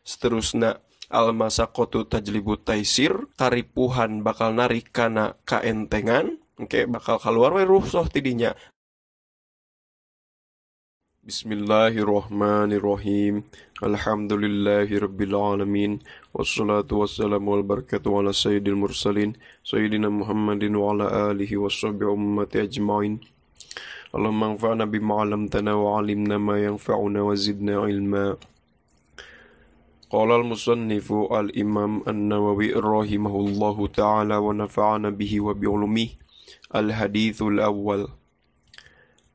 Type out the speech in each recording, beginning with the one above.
Seterusna al-masaqatu tajlibut taisir, karipuhan bakal narik kana kaentengan. Oke, bakal keluar we rusuh tidinya. Bismillahirrahmanirrahim. Alhamdulillahirabbil alamin. Wassalatu wassalamu wal barakatuh ala sayyidil mursalin sayyidina Muhammadin wa ala alihi washabihi ummati ajmain. Allahumma anfa'na bima 'allamtana wa 'allimna ma yanfa'una wa zidna ilma. Qala al-musannifu al-imam an-Nawawi rahimahullahu ta'ala wa nafa'ana bihi wa bi'ulumihi. Al-hadithul awwal.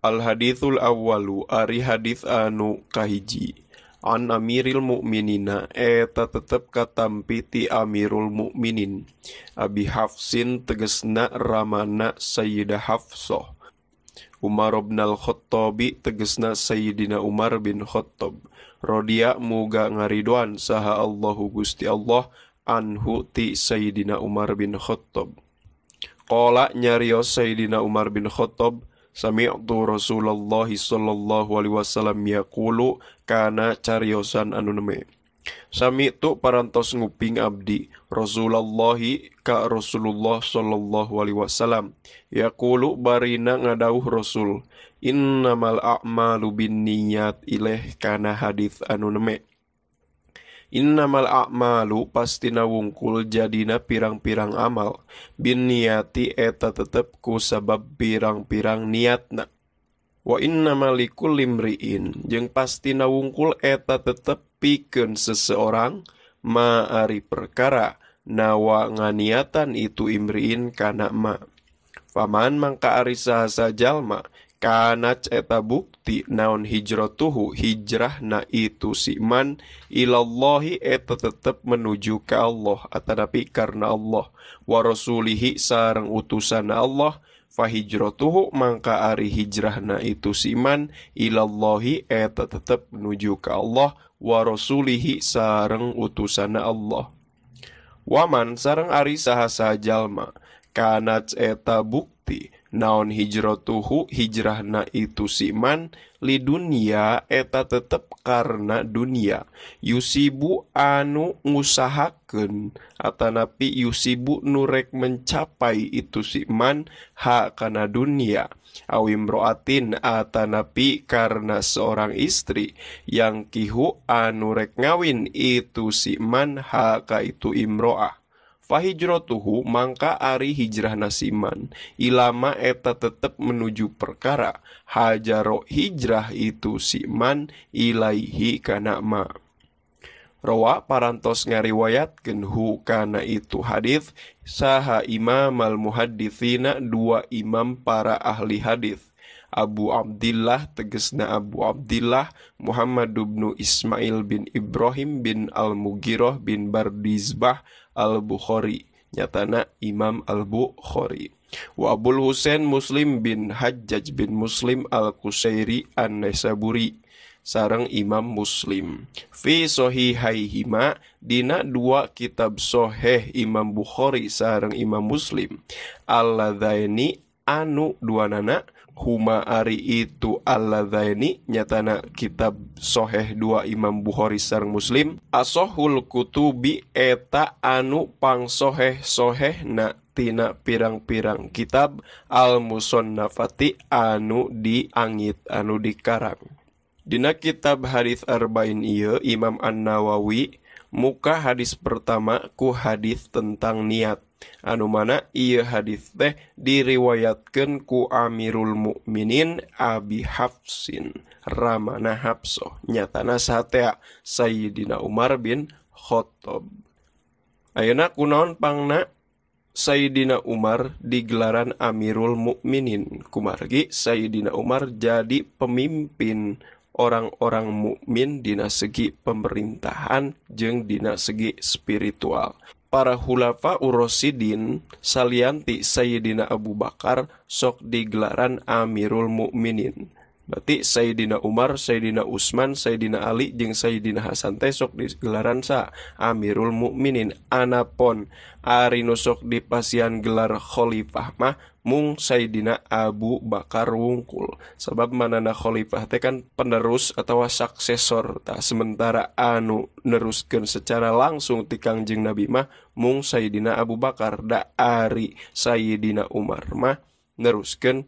Al-hadithul awwalu ari hadith anu kahiji. An amiril mu'minina eta tetep katampi ti amirul mu'minin. Abi Hafsin tegesna ramana Sayyidah Hafsah. Umar bin al-Khattabi tegesna Sayyidina Umar bin Khattab. Rodia muga ngaridwan saha Allahu Gusti Allah anhu ti Sayyidina Umar bin Khattab. Qala nyarios Sayyidina Umar bin Khattab, sami'tu Rasulullah sallallahu alaihi wasallam yaqulu kana cariosan anu neme. Sami'tu parantos nguping abdi Rasulullah ka Rasulullah sallallahu alaihi wasallam yaqulu barina ngadauh Rasul, innamal a'malu binniyat ilaih kana hadits anu neme. Innamal a'malu pastina wungkul jadina pirang-pirang amal binniyati eta tetep ku sabab pirang-pirang niatna. Wa innamal likulli imri'in jeung pastina wungkul eta tetep pikeun seseorang ma ari perkara nawa nganiatan itu imri'in kana ma. Faman mangka ari saha jalma kana eta bukti naon hijratuhu hijrahna itu si man ilallahi eta tetep menuju ke Allah atanapi karena Allah wa rasulihi sareng utusan Allah fahijratuhu mangka ari hijrahna itu si man ilallahi eta tetep menuju ke Allah wa rasulihi sareng utusan Allah. Waman sareng ari saha jalma kana eta bukti naon hijratuhu hijrahna itu si man li dunia eta tetep karena dunia yusibu anu ngusahakeun atanapi yusibu nurek mencapai itu si man ha kana dunia awimroatin atanapi karena seorang istri yang kihu anu rek ngawin itu si man ha ka itu imroah. Fahijratuhu mangka ari hijrah nasiman ilama eta tetep menuju perkara hajaro hijrah itu siman ilaihi kana ma. Rawa parantos ngariwayatkeun hu kana itu hadis saha imam al-muhadditsina dua imam para ahli hadis. Abu Abdillah tegesna Abu Abdillah Muhammad bin Ismail bin Ibrahim bin Al-Mughirah bin Bardizbah Al-Bukhari nyatana Imam Al-Bukhari. Wa Abul Husain Muslim bin Hajjaj bin Muslim Al-Qusairi An-Naisaburi sareng Imam Muslim. Fi sahihaihima dina dua kitab sahih Imam Bukhari sareng Imam Muslim. Alladzaini anu duanana huma ari itu alladzaini nyatana kitab sahih dua Imam Bukhari sareng Muslim. Asohul kutubi eta anu pang soheh-sohehna tina pirang-pirang kitab al-musannafati anu diangit anu dikarang. Dina kitab hadits arba'in ieu Imam An-Nawawi muka hadis pertama ku hadis tentang niat. Anu mana ieu hadis teh diriwayatkeun ku Amirul Mukminin Abi Hafsin ramana Hafsah nyatana satea Sayyidina Umar bin Khattab. Ayeuna kunaon pangna Sayyidina Umar digelaran Amirul Mukminin kumargi Sayyidina Umar jadi pemimpin orang-orang mukmin dina segi pemerintahan jeung dina segi spiritual. Para hulafa urasidin salianti Sayyidina Abu Bakar sok digelaran Amirul Mukminin. Berarti Sayyidina Umar, Sayyidina Utsman, Sayyidina Ali jeung Sayyidina Hasan teh sok digelaran sa Amirul Mukminin. Anapun ari nu sok dipasihan gelar khalifah mah mung Sayyidina Abu Bakar wungkul. Sabab manana khalifah teh kan penerus atau suksesor tah, sementara anu neruskeun secara langsung ti Kangjeng Nabi mah mung Sayyidina Abu Bakar. Da ari Sayyidina Umar mah neruskeun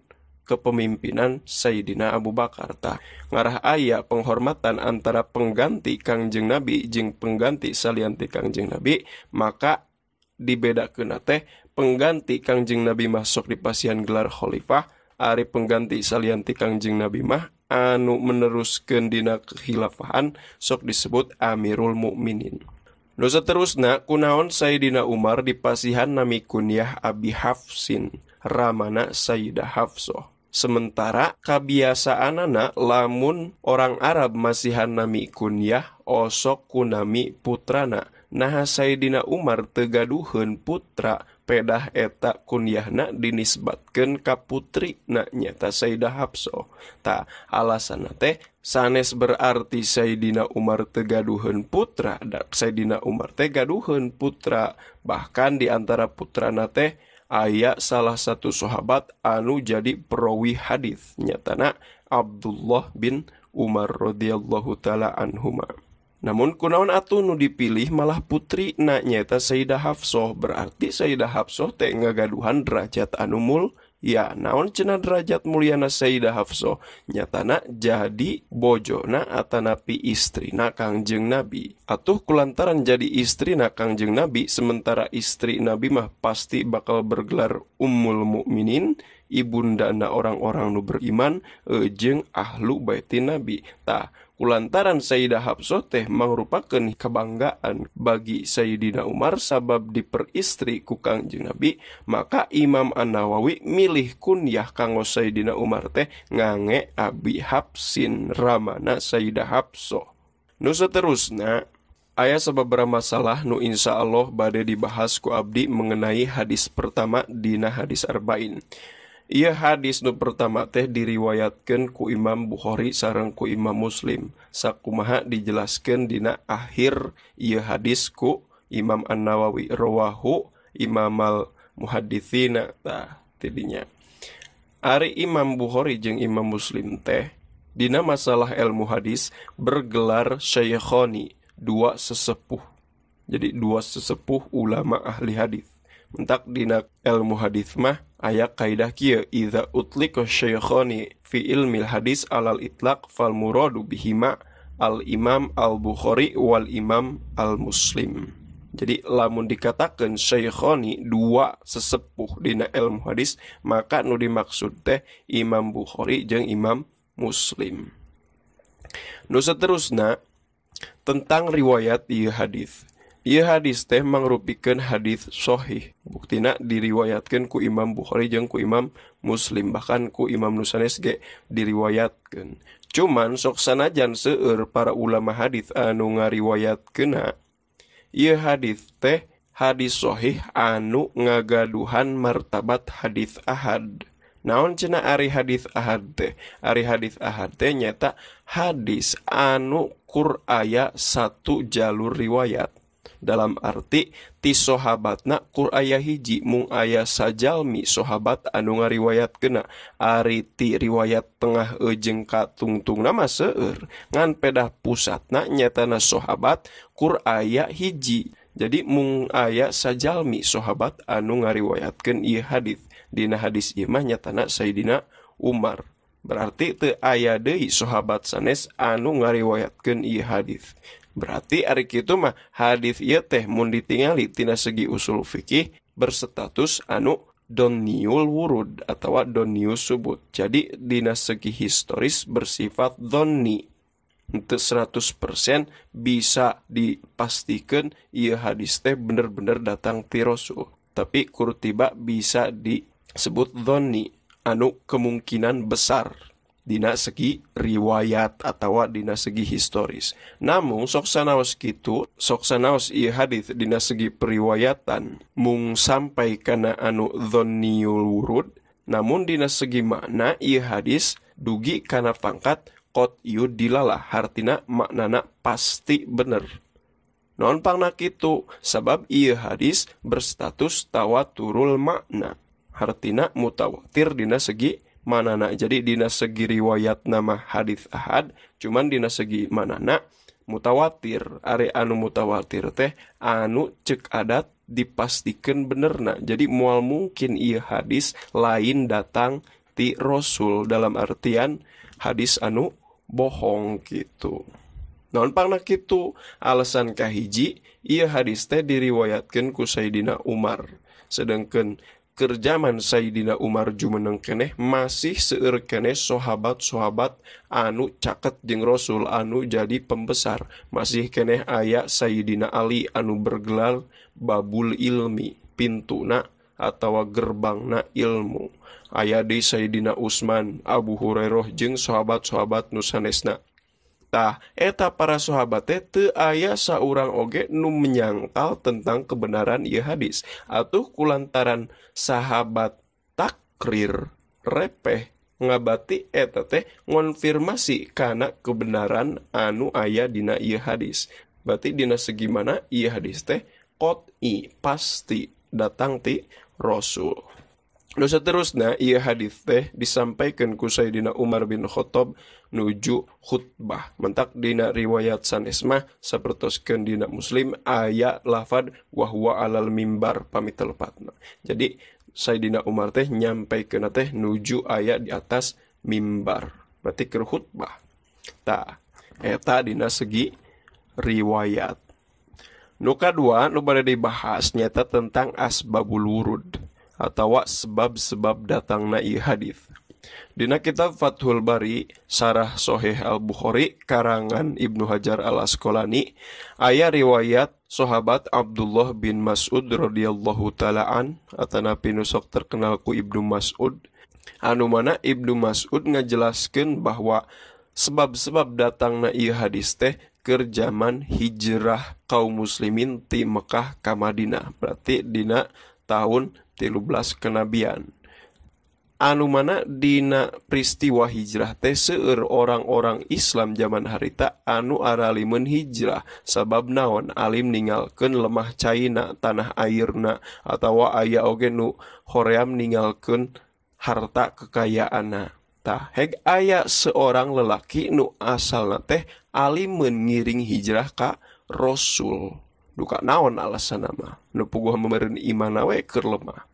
kepemimpinan Sayyidina Abu Bakar tah. Ngarah aya penghormatan antara pengganti Kangjeng Nabi jeung pengganti salianti Kangjeng Nabi, maka dibedakeun teh pengganti Kangjeng Nabi mah sok dipasihan gelar khalifah, ari pengganti salianti Kangjeng Nabi mah anu meneruskeun dina kekhilafahan sok disebut Amirul Mukminin. Nu saterusna kunaon Sayyidina Umar dipasihan nami kunyah Abi Hafsin, ramana Sayyidah Hafsah. Sementara kabiasaanana lamun orang Arab masihan nami kunyah osok kunami putrana. Nah Sayyidina Umar tegaduheun putra pedah eta kunyahna dinisbatkeun ka putri na nyata Sayyidah Hafsah. Ta alasanna teh sanes berarti Sayyidina Umar tegaduheun putra, da Sayyidina Umar teh gaduheun putra. Bahkan di antara putrana teh aya salah satu sahabat anu jadi perawi hadis, nyatana Abdullah bin Umar radhiyallahu taala anhuma. Namun kunaon atuh nu dipilih malah putri na nyata Sayyidah Hafsah, berarti Sayyidah Hafsah teh ngagaduhan derajat anu ya naon cenah derajat mulyana Sayyidah Hafsah, nyatana jadi bojona atanapi istrina Kangjeng Nabi. Atuh kulantaran jadi istrina Kangjeng Nabi, sementara istri Nabi mah pasti bakal bergelar Ummul Mukminin, ibundana orang-orang nu beriman jeung ahlu baitin Nabi. Tah kulantaran Sayyidah Hafsah teh mangrupakeun kebanggaan bagi Sayyidina Umar sabab diperistri ku Kangjeng Nabi, maka Imam An-Nawawi milih kunyah kanggo Sayyidina Umar teh ngange Abi Hafsin, ramana Sayyidah Hafsah. Nu saterusna aya sababaraha masalah nu insyaallah bade dibahas ku abdi mengenai hadis pertama dina hadis arba'in. Ieu hadis nu pertama teh diriwayatkeun ku Imam Bukhari sareng ku Imam Muslim. Sakumaha dijelaskeun dina akhir ieu hadis ku Imam An-Nawawi, rawahu Imamal Muhadditsina. Tah tidinya ari Imam Bukhari jeung Imam Muslim teh dina masalah ilmu hadis bergelar syaikhoni, dua sesepuh. Jadi dua sesepuh ulama ahli hadis. Mentak dina ilmu hadis mah aya kaidah kieu, idza utlika syaikhani fi ilmil hadis alal itlaq fal muradu bihima al imam al Bukhari wal imam al Muslim. Jadi lamun dikatakan syaikhani dua sesepuh dina ilmu hadis, maka nu dimaksud teh Imam Bukhari jeung Imam Muslim. Nu saterusna tentang riwayat ieu hadis. Ieu hadis teh mangrupikeun hadis sahih. Buktina diriwayatkeun ku Imam Bukhari jeung ku Imam Muslim, bahkan ku Imam nu sanes ge diriwayatkeun. Cuman sok sanajan seueur para ulama hadis anu ngariwayatkeunna, ieu hadis teh hadis sahih anu ngagaduhan martabat hadis ahad. Naon cenah ari hadis ahad teh? Ari hadis ahad teh nyata hadis anu kur aya satu jalur riwayat. Dalam arti ti sahabatna kur aya hiji, mung aya sajalmi sahabat anu ngariwayatkeunna. Ari ti riwayat tengah jeung katungtungna mah seueur, ngan pedah pusatna nyatana sahabat kur aya hiji. Jadi mung aya sajalmi sahabat anu ngariwayatkeun ieu hadis. Dina hadis ieu mah nyatana Sayyidina Umar. Berarti teu aya deui sahabat sanes anu ngariwayatkeun ieu hadis. Berarti ari kitu mah hadis ieu teh mun ditingali tina segi usul fikih berstatus anu doniul wurud atawa donius subut. Jadi dina segi historis bersifat donni. Untuk 100% bisa dipastikan ieu hadis teh bener-bener datang ti Rasul. Tapi kurtiba bisa disebut donni anu kemungkinan besar dina segi riwayat atawa dina segi historis. Namun sok sanaos kitu, sok sanaos ieu hadis dina segi periwayatan mung sampai kana anu dhonniul wurud, namun dina segi makna ieu hadis dugi kana pangkat qot'iyud dilalah, hartina maknana pasti bener. Non pangna kitu sabab ieu hadis berstatus tawaturul makna, hartina mutawatir dina segi manana. Jadi dina segi riwayat nama hadis ahad, cuman dina segi manana mutawatir. Are anu mutawatir teh anu cek adat dipastikeun benerna. Jadi moal mungkin ieu hadis lain datang ti Rasul, dalam artian hadis anu bohong gitu. Naon pangna kitu? Alasan kahiji, ieu hadis teh diriwayatkeun ku Sayyidina Umar. Sedangkeun keur zaman Sayyidina Umar jumeneng keneh masih seueur keneh sahabat-sahabat anu caket jeung Rasul anu jadi pembesar. Masih keneh aya Sayyidina Ali anu bergelar babul ilmi, pintuna atawa gerbangna ilmu. Aya deui Sayyidina Utsman, Abu Hurairah jeung sahabat-sahabat nu sanesna. Tah, eta para sahabat teh teu aya saurang oge nu menyangkal tentang kebenaran ieu hadis. Atuh kulantaran sahabat takrir repeh ngabati eta teh ngonfirmasi kana kebenaran anu aya dina ieu hadis. Berarti dina segi mana ieu hadis teh qot'i, pasti datang ti Rasul. Nu saterusna ieu hadis teh disampaikan ku Sayyidina Umar bin Khattab nuju khutbah. Mentak dina riwayat sanes mah sapertoskeun dina Muslim aya lafad wa huwa alal mimbar pamitelpatna. Jadi Sayyidina Umar teh nyampaikeun teh nuju aya di atas mimbar. Berarti keur khutbah. Tah, eta dina segi riwayat. Nu kadua nu bade dibahas nyata tentang asbabul wurud atawa sebab-sebab datangna ieu hadis. Dina kitab Fathul Bari Sarah Sahih Al-Bukhari karangan Ibnu Hajar Al-Asqalani aya riwayat sahabat Abdullah bin Mas'ud radhiyallahu taala an atanapi nu sok terkenal ku Ibnu Mas'ud, anu mana Ibnu Mas'ud ngajelaskeun bahwa sebab-sebab datangna ieu hadis teh keur zaman hijrah kaum muslimin ti Mekah ka Madinah. Berarti dina tahun 13 kenabian. Anu mana dina peristiwa hijrah teh seueur orang-orang Islam zaman harita anu aralimeun hijrah. Sabab naon? Alim ninggalkeun lemah caina tanah airna, atawa aya oge nu hoream ninggalkeun harta kekayaanna. Tah, heg aya seorang lelaki nu asalna teh alimeun ngiring hijrah ka Rasul. Duka naon alasanna mah? Nu puguh meureun iman we keur lemah.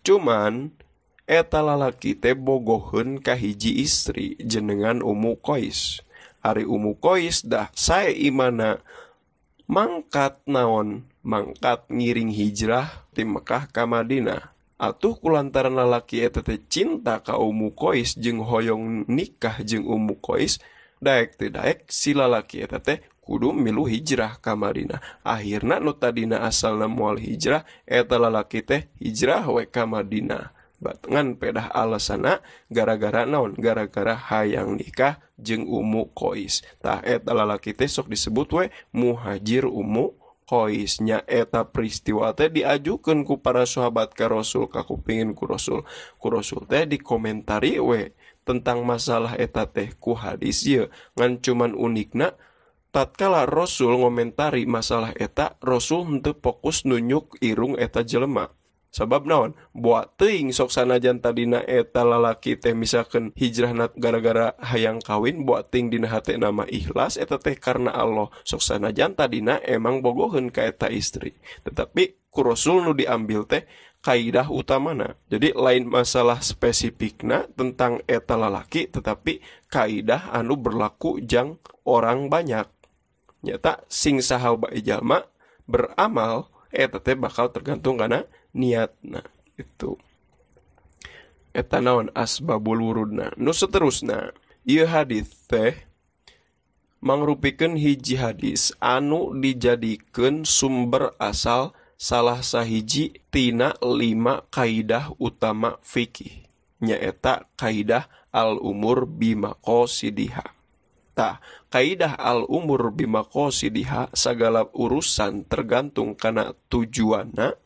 Cuman eta lalaki teh bogoheun ka hiji istri jenengan Ummu Qais. Ari Ummu Qais dah sae imana mangkat naon? Mangkat ngiring hijrah ti Mekah ka Madinah. Atuh kulantaran lalaki eta teh cinta ka Ummu Qais jeung hoyong nikah jeung Ummu Qais, daek teu daek si lalaki eta teh kudu milu hijrah ka Madinah. Akhirna nu tadina asalna moal hijrah eta lalaki teh hijrah we ka Madinah. Batengan pedah alasana gara-gara naon? Gara-gara hayang nikah jeung Ummu Qais. Tah eta lalaki teh sok disebut we muhajir Ummu Qais. Nya eta peristiwa teh diajukeun ku para sahabat ka Rasul, ka kupingin ku Rasul. Ku Rasul teh dikomentari we tentang masalah eta teh ku hadis ieu. Ngan cuman unikna tatkala Rasul ngomentari masalah eta, Rasul henteu fokus nunjuk irung eta jelema. Sabab naon? Buat teuing sok sanajan tadina eta lalaki teh misalkan hijrahna gara-gara hayang kawin, buat teuing dina hate nama ikhlas eta teh karena Allah. Sok sanajan tadina emang bogoheun ka eta istri. Tetapi ku Rasul nu diambil teh kaidah utamana. Jadi lain masalah spesifikna tentang eta lalaki, tetapi kaidah anu berlaku jang orang banyak. Nyata sing saha bae jalma beramal eta teh bakal tergantung kana niatna. Itu eta naon asbabul wurudna. Nu saterusna ieu hadis teh mangrupikeun hiji hadis anu dijadikeun sumber asal salah sahiji tina 5 kaidah utama fikih. Nyaeta kaidah al-umur bimaqasidiha. Tah, kaidah al-umur bimaqasidiha sagala urusan tergantung kana tujuanna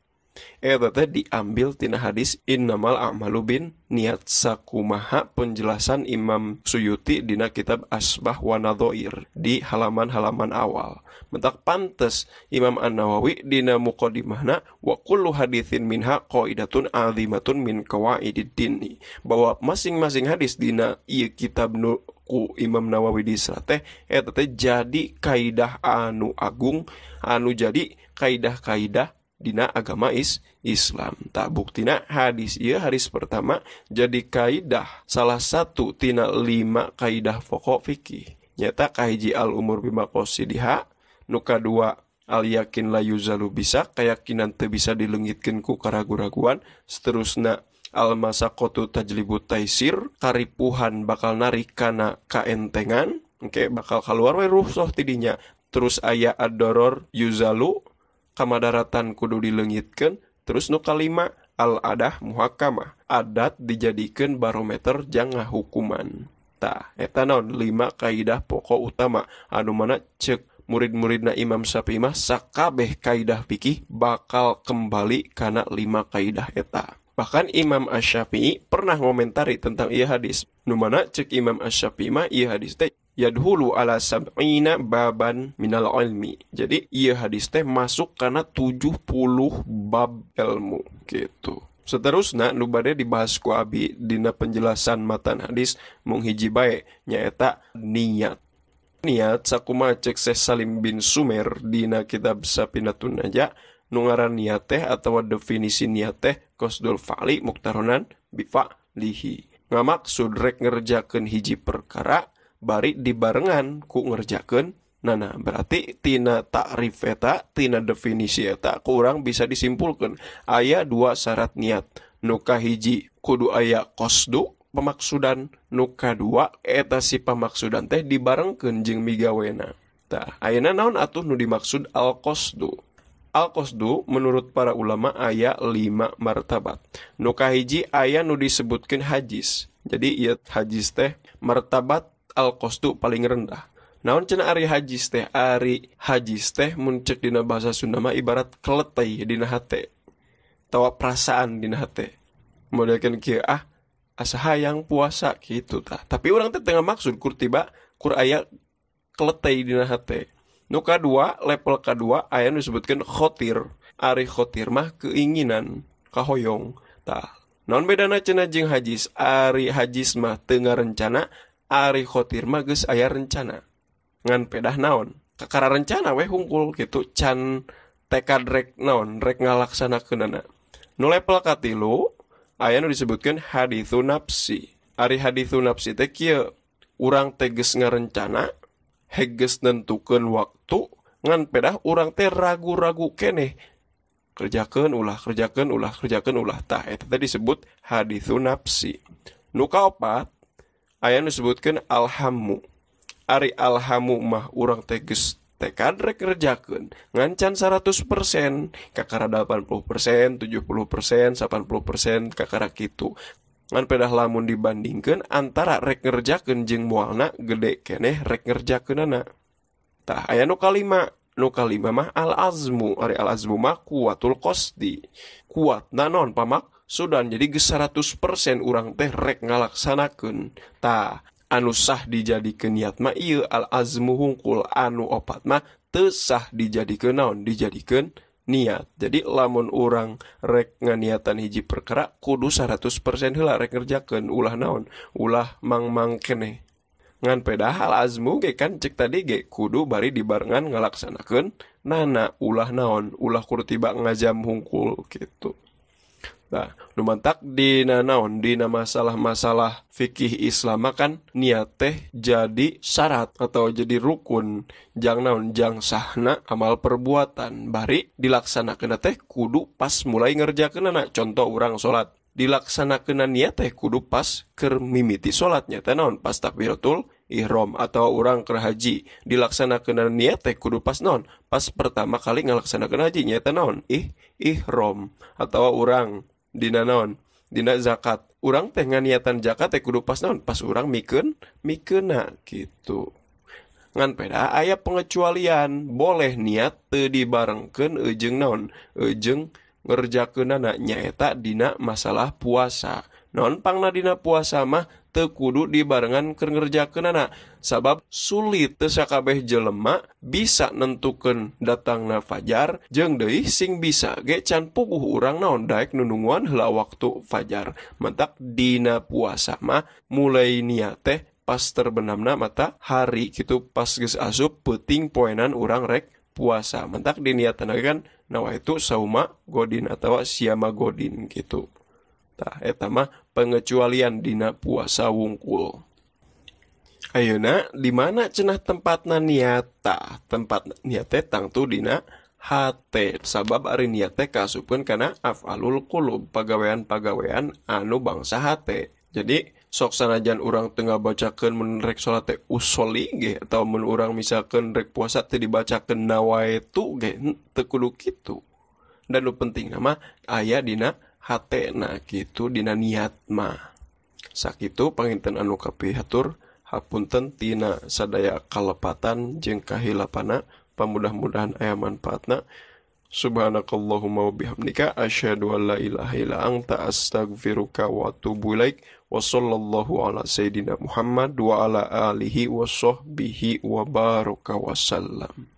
Eta teh diambil tina hadis innamal a'malu bin niat, sakumaha penjelasan Imam Suyuti dina kitab Asbah wa Nadhair di halaman-halaman awal. Mentak pantes Imam An-Nawawi dina muqaddimahna wa kullu haditsin minha qaidatun azimatun min qawaidid-din, bahwa masing-masing hadis dina ieu kitab nu ku Imam Nawawi disrat teh eta teh jadi kaidah anu agung, anu jadi kaidah-kaidah dina agama Islam. Tak buktina hadis ieu hadis pertama jadi kaidah salah satu tina 5 kaidah pokok fikih. Nyata kahiji al umur bimaqasidiha, nu kadua al yakin la yuzalu bisa, keyakinan teu bisa dileungitkeun ku karagu-raguan, seterusna al masaqatu tajlibu taisir, karipuhan bakal narik kana kaentengan, bakal keluar we rusuh tidinya. Terus aya ad-doror yuzalu, kamadaratan kudu dileungitkeun. Terus nu kalima al adah muhakamah, adat dijadikeun barometer jangah hukuman. Tah eta naon 5 kaidah pokok utama anu mana ceuk murid-muridna Imam Syafi'i mah sakabeh kaidah fikih bakal kembali kana 5 kaidah eta. Bahkan Imam Asy-Syafi'i pernah ngomentari tentang ieu hadis. Nu mana ceuk Imam Asy-Syafi'i mah ieu hadis teh yadhulu ala sab'ina baban minal ilmi. Jadi ieu hadis teh masuk kana 70 bab ilmu gitu. Seterusna nu bade dibahas ku abi dina penjelasan matan hadis mung hiji bae nyaeta niat. Niat sakumaha ceuk Syekh Salim bin Sumer dina kitab Safinatun Najah, nu ngaran niat teh atawa definisi niat teh qasdul fa'li muqtaronan bi fa'lihi. Ngamaksud rek ngerjakeun hiji perkara bari dibarengan ku ngerjakeun nana. Berarti tina takrif eta, tina definisi eta kurang bisa disimpulkan aya 2 syarat niat. Nu kahiji kudu aya qasdu pemaksudan, nu kadua eta si pemaksudan teh dibarengkeun jeung migawena. Tah ayeuna naon atuh nu dimaksud al qasdu? Al qasdu menurut para ulama aya 5 martabat. Nu kahiji aya nu disebutkeun hajis. Jadi ieu hajis teh martabat al qasdu paling rendah. Naon cenah ari hajis teh? Ari hajis teh mun ceuk dina bahasa Sunda mah ibarat keletei dina hate. Tawa perasaan dina hate. Modelkeun kieu asa hayang puasa kitu tah. Tapi urang teh teu ngamaksud kur tiba kur aya keletei dina hate. Nu kadua, level kadua aya nu disebutkeun khotir. Ari khotir mah keinginan, kahoyong. Tah, naon bedana cenah jeung hajis? Ari hajis mah teu ngarencana, ari khotir mah geus aya rencana. Ngan pedah naon? Kakara rencana we hungkul kitu can tekad rek naon? Rek ngalaksanakeunana. Nu level katilu aya nu disebutkeun haditsun nafsi. Ari haditsun nafsi teh kieu, urang teh geus ngarencana, geus nentukeun waktu, ngan pedah urang teh ragu-ragu keneh. Kerjakeun ulah. Tah eta teh disebut haditsun nafsi. Nu kaopat aya nu disebutkeun alhamu. Ari alhamu mah urang teh geus tekad rek ngerjakeun ngan can 100%, kakara 80%, 70%, 80%, kakara kitu. Ngan pedah lamun dibandingkeun antara rek ngerjakeun jeung moalna gede keneh rek ngerjakeunana. Tah aya nu kalima mah al azmu. Ari al azmu mah kuatul qasdi. Kuatna naon pamaksudan, jadi geus 100% urang teh rek ngalaksanakeun. Tah anu sah dijadikeun niat mah ieu al azmu hungkul. Anu opat mah teu sah dijadikeun naon? Dijadikeun niat. Jadi lamun urang rek nganiatan hiji perkara kudu 100% heula rek ngerjakeun, ulah naon? Ulah mang-mang keneh. Ngan pedah al azmu ge kan cek tadi ge kudu bari dibarengan ngalaksanakeun nana, ulah naon? Ulah kudu tiba ngajam hungkul gitu. Nah, nu mantak dina naon? Dina masalah-masalah fikih Islam kan niat teh jadi syarat atau jadi rukun. Jang naon? Jang sahna amal perbuatan. Bari dilaksanakeun teh kudu pas mulai ngerjakeunana. Contoh urang salat, dilaksanakeun niat teh kudu pas keur mimiti salatnya teh naon? Pas takbiratul ihram. Atau urang keur haji, dilaksanakeun niat teh kudu pas naon? Pas pertama kali ngalaksanakeun haji nya teh naon? Ihram. Atau urang dina naon? Dina zakat. Urang teh nganiatan zakat teh kudu pas naon? Pas urang mikeunna gitu. Ngan peda aya pengecualian, boleh niat teu dibarengkeun jeung naon? Jeung ngerjakeunana nyaeta dina masalah puasa. Non pangna dina puasa mah teu kudu dibarengan keur ngerjakeunana, sabab sulit teu sakabeh jelema bisa nentukeun datangna fajar jeung deui sing bisa ge can puguh urang naon daek nununguan heula waktu fajar. Mentak dina puasa mah mulai niat teh pas terbenamna matahari kitu, pas geus asup peuting poenan urang rek puasa. Mentak diniatan kan nawa itu sauma godin atawa siama godin gitu. Tah eta mah pengecualian dina puasa wungkul. Ayeuna di mana cenah tempatna niata? Tempat niat teh tangtu dina hate. Sabab ari niat teh kaasupkeun kana af'alul qulub, pagawean-pagawean anu bangsa hate. Jadi sok sanajan urang teu ngabacakeun mun rek salat teh usoli ge, atawa mun urang misalkeun rek puasa teu dibacakeun nawaitu ge, teu kudu kitu. Dan nu penting mah aya dina hatena gitu, dina niat mah. Sakitu panginten anu kapihatur, hapunten tina sadaya kalepatan jeung kahilapana, pamudah-mudahan aya manfaatna. Subhanakallahumma wa bihamdika asyhadu an la ilaha illa anta astaghfiruka wa atubu ilaik. Wa sallallahu ala sayidina Muhammad wa ala alihi wa sahbihi wa baraka wa sallam.